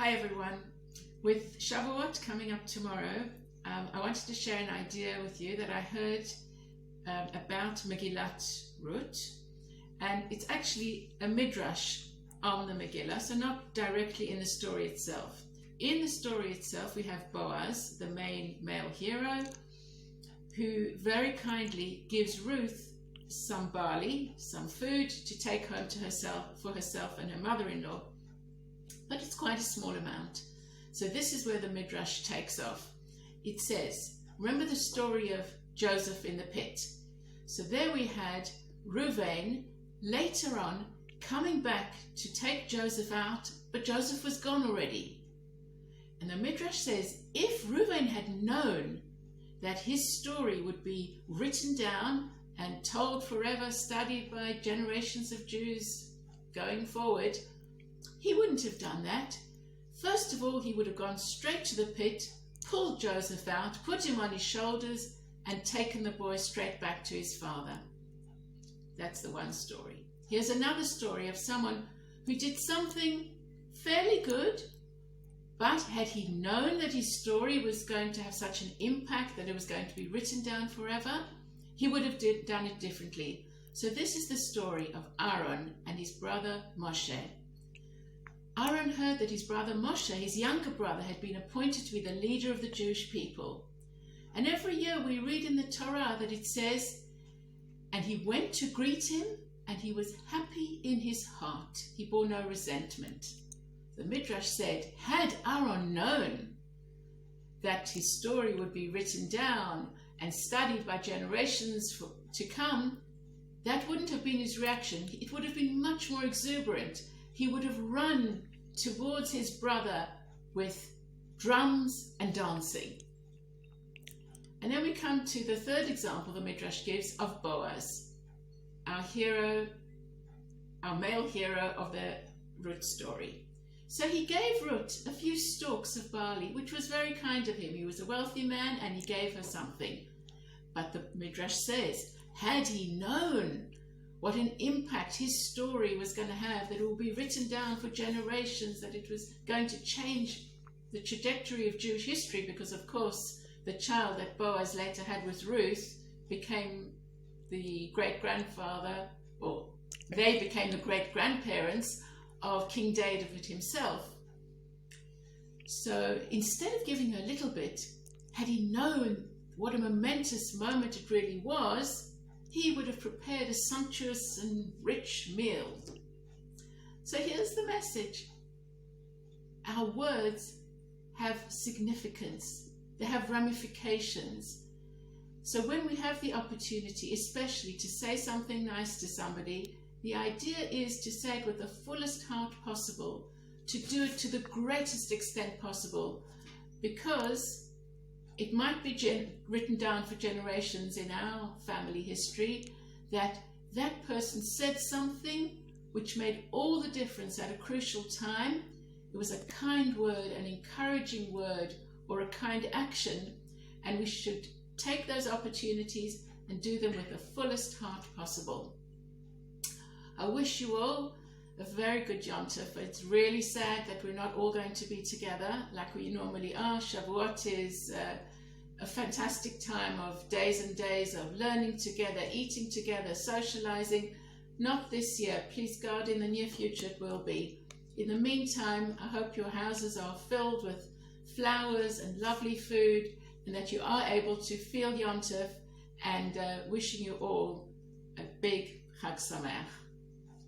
Hi everyone. With Shavuot coming up tomorrow, I wanted to share an idea with you that I heard about Megillat Ruth, and it's actually a midrash on the Megillah, so not directly in the story itself. In the story itself we have Boaz, the main male hero, who very kindly gives Ruth some barley, some food to take home to herself and her mother-in-law, but it's quite a small amount. So this is where the midrash takes off. It says, remember the story of Joseph in the pit? So there we had Reuven later on coming back to take Joseph out, but Joseph was gone already. And the midrash says, if Reuven had known that his story would be written down and told forever, studied by generations of Jews going forward, he wouldn't have done that. First of all, he would have gone straight to the pit, pulled Joseph out, put him on his shoulders, and taken the boy straight back to his father. That's the one story. Here's another story of someone who did something fairly good, but had he known that his story was going to have such an impact that it was going to be written down forever, he would have done it differently. So this is the story of Aaron and his brother Moshe. Aaron heard that his brother Moshe, his younger brother, had been appointed to be the leader of the Jewish people. And every year we read in the Torah that it says, and he went to greet him, and he was happy in his heart. He bore no resentment. The Midrash said, had Aaron known that his story would be written down and studied by generations to come, that wouldn't have been his reaction. It would have been much more exuberant. He would have run towards his brother with drums and dancing. And then we come to the third example the Midrash gives of Boaz, our hero, our male hero of the Ruth story. So he gave Ruth a few stalks of barley, which was very kind of him. He was a wealthy man and he gave her something. But the Midrash says, had he known what an impact his story was going to have, that it will be written down for generations, that it was going to change the trajectory of Jewish history, because of course the child that Boaz later had with Ruth became the great-grandfather, or they became the great-grandparents of King David himself. So instead of giving her a little bit, had he known what a momentous moment it really was, he would have prepared a sumptuous and rich meal. So here's the message. Our words have significance. They have ramifications. So when we have the opportunity, especially to say something nice to somebody, the idea is to say it with the fullest heart possible, to do it to the greatest extent possible, because it might be written down for generations in our family history that that person said something which made all the difference at a crucial time. It was a kind word, an encouraging word, or a kind action, and we should take those opportunities and do them with the fullest heart possible. I wish you all a very good Yom Tov. It's really sad that we're not all going to be together like we normally are. Shavuot is a fantastic time of days and days of learning together, eating together, socializing. Not this year. Please God, in the near future it will be. In the meantime, I hope your houses are filled with flowers and lovely food, and that you are able to feel Yom Tov, and wishing you all a big Chag Sameach.